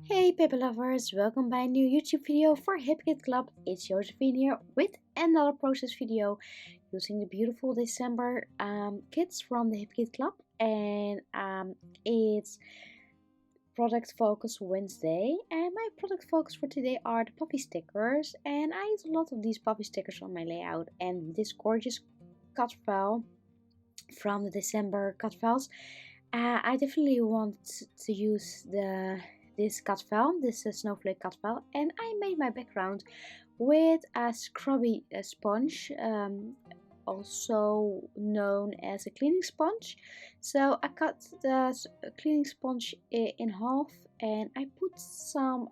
Hey Paperlovers, welcome by a new YouTube video for hipkitclub. It's Josephine here with another process video using the beautiful December kits from the hipkitclub, and it's product focus Wednesday, and my product focus for today are the puppy stickers, and I use a lot of these puppy stickers on my layout and this gorgeous cut file from the December cut files. I definitely want to use this cut file, this snowflake cut file, and I made my background with a scrubby sponge, also known as a cleaning sponge. So I cut the cleaning sponge in half, and I put some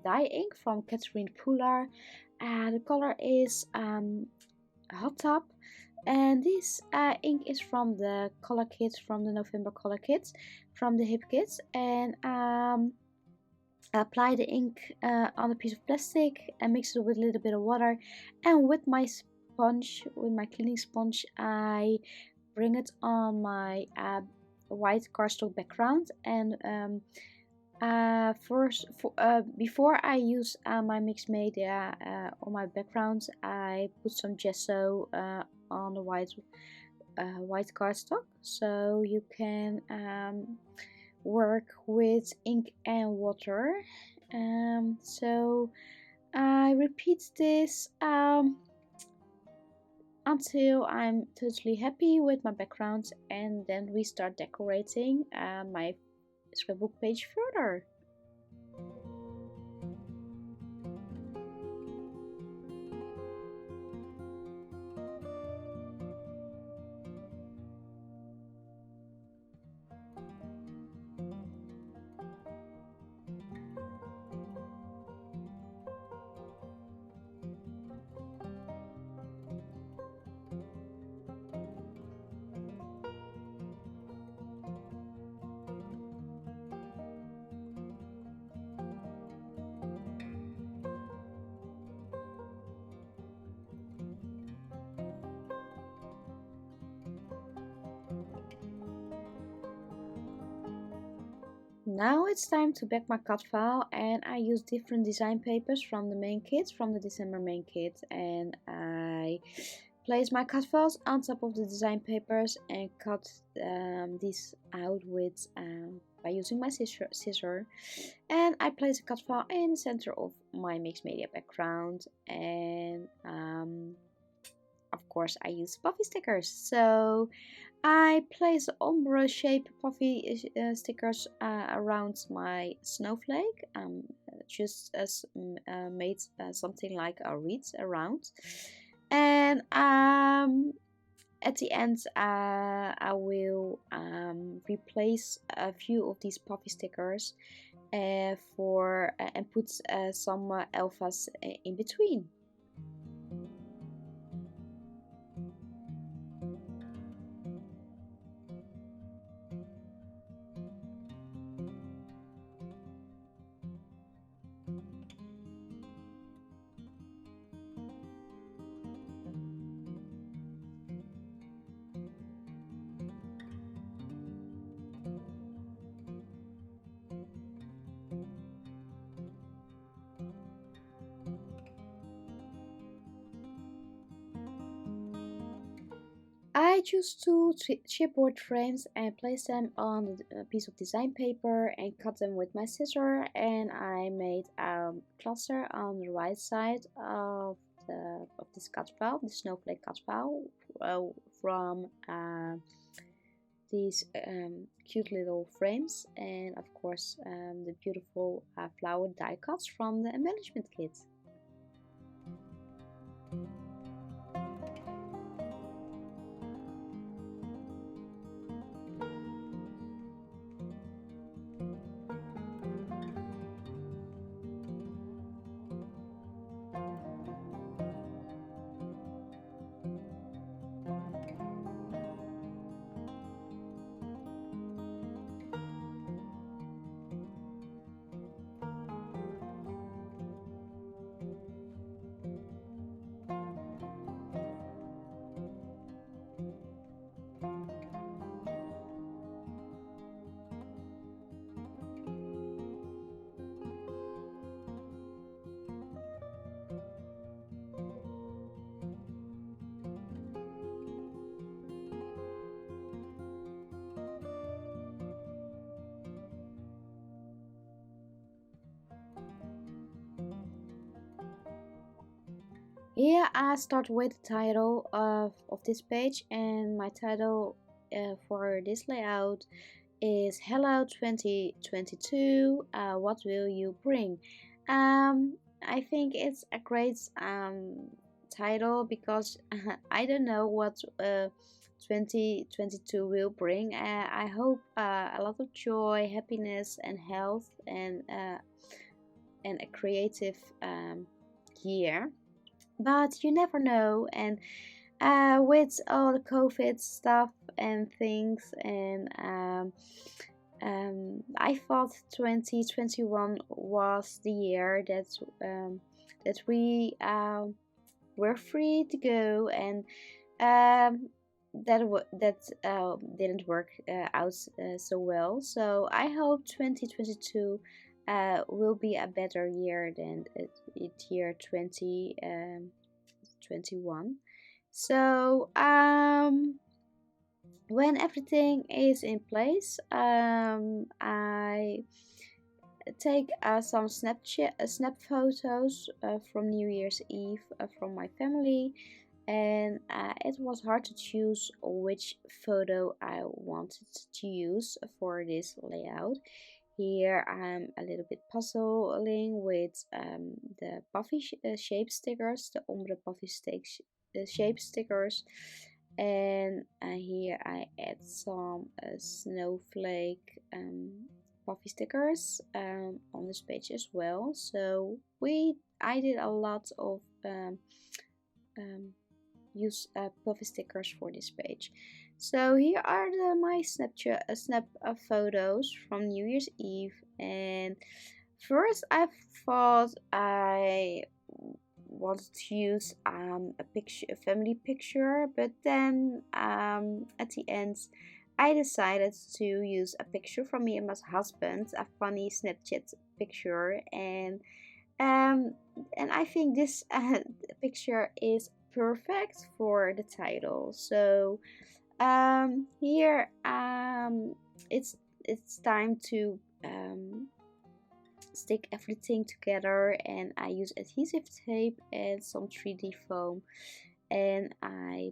dye ink from Catherine Poulard. The color is Hot Tub, and this ink is from the color kits, from the November color kits from the hip kits. And I apply the ink on a piece of plastic and mix it with a little bit of water, and with my sponge, with my cleaning sponge, I bring it on my white cardstock background. And before I use my mixed media on my background, I put some gesso on the white cardstock, so you can work with ink and water. So I repeat this until I'm totally happy with my background, and then we start decorating my scrapbook page further. Now it's time to back my cut file, and I use different design papers from the main kit, from the December main kit, and I place my cut files on top of the design papers and cut these out with by using my scissor. And I place a cut file in the center of my mixed media background, and of course I use puffy stickers. So I place ombre shape puffy stickers around my snowflake, just as made something like a wreath around. And at the end, I will replace a few of these puffy stickers for and put some alphas in between. I choose two chipboard frames and place them on a piece of design paper and cut them with my scissor. And I made a cluster on the right side of this cut file, the snowflake cut file, from these cute little frames, and of course the beautiful flower die cuts from the embellishment kit. Yeah, I start with the title of this page, and my title for this layout is Hello 2022, what will you bring? I think it's a great title because I don't know what 2022 will bring. I hope a lot of joy, happiness, and health, and a creative year. But you never know, and with all the COVID stuff and things, and I thought 2021 was the year that we were free to go, and that didn't work out so well. So I hope 2022 will be a better year than year 2021. So when everything is in place, I take some snap photos from New Year's Eve from my family, and it was hard to choose which photo I wanted to use for this layout. Here I'm a little bit puzzling with the Puffy shape stickers, the ombre Puffy shape stickers, and here I add some snowflake Puffy stickers on this page as well. So I did a lot of um, use Puffy stickers for this page. So here are my snap photos from New Year's Eve, and first I thought I wanted to use a family picture, but then at the end I decided to use a picture from me and my husband, a funny Snapchat picture, um, and I think this picture is perfect for the title. So here it's time to stick everything together, and I use adhesive tape and some 3D foam, and I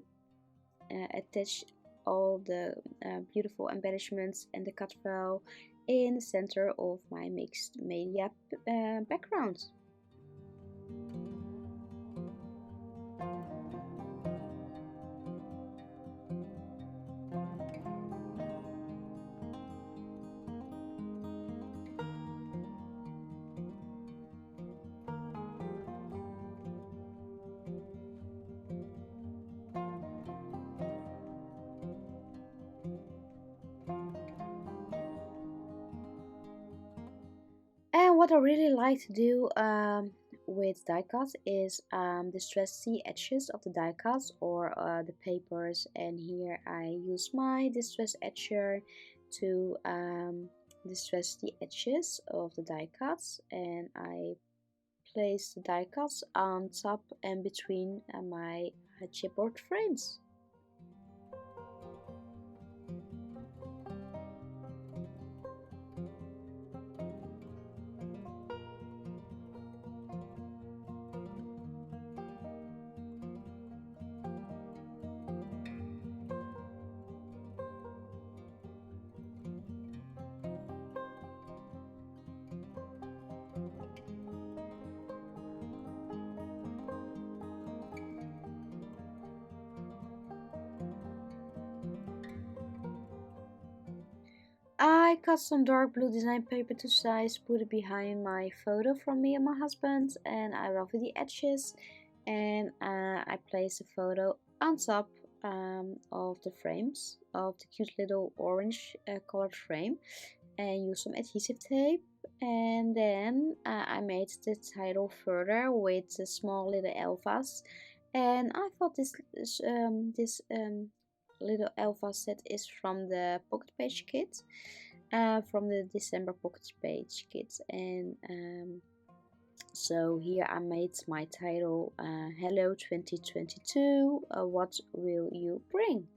attach all the beautiful embellishments and the cut file in the center of my mixed media background. And what I really like to do with die cuts is distress the edges of the die cuts or the papers. And here I use my distress etcher to distress the edges of the die cuts, and I place the die cuts on top and between my chipboard frames. I cut some dark blue design paper to size, put it behind my photo from me and my husband, and I rough the edges, and I place the photo on top of the frames of the cute little orange colored frame, and use some adhesive tape. And then I made the title further with the small little elfas, and I thought this little elfa set is from the pocket page kit, from the December pocket page kit, and so here I made my title Hello 2022, what will you bring?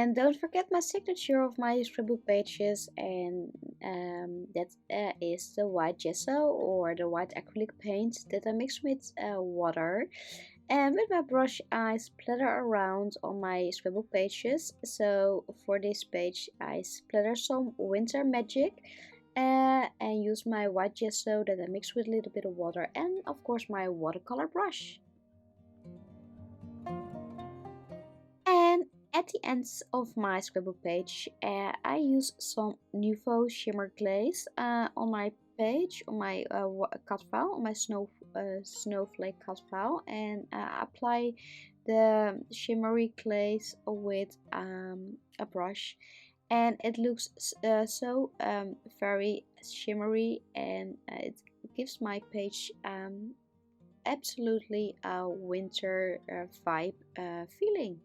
And don't forget my signature of my scrapbook pages, and that is the white gesso or the white acrylic paint that I mix with water. And with my brush I splatter around on my scrapbook pages. So for this page I splatter some winter magic and use my white gesso that I mix with a little bit of water, and of course my watercolor brush. And at the ends of my scrapbook page, I use some Nuvo shimmer glaze on my page, on my cut file, on my snowflake cut file, and apply the shimmery glaze with a brush. And it looks so very shimmery, and it gives my page absolutely a winter vibe feeling.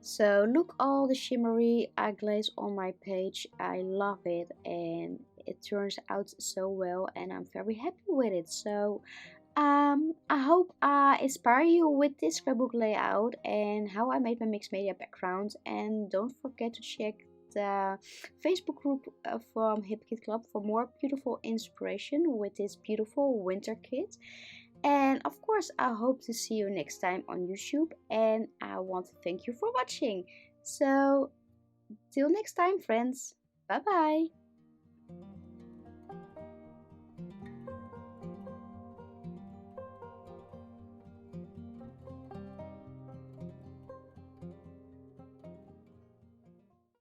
So look all the shimmery glaze on my page. I love it and it turns out so well and I'm very happy with it. So I hope I inspire you with this scrapbook layout and how I made my mixed media background. And don't forget to check the Facebook group from hipkitclub for more beautiful inspiration with this beautiful winter kit. And of course, I hope to see you next time on YouTube. And I want to thank you for watching. So, till next time, friends. Bye bye.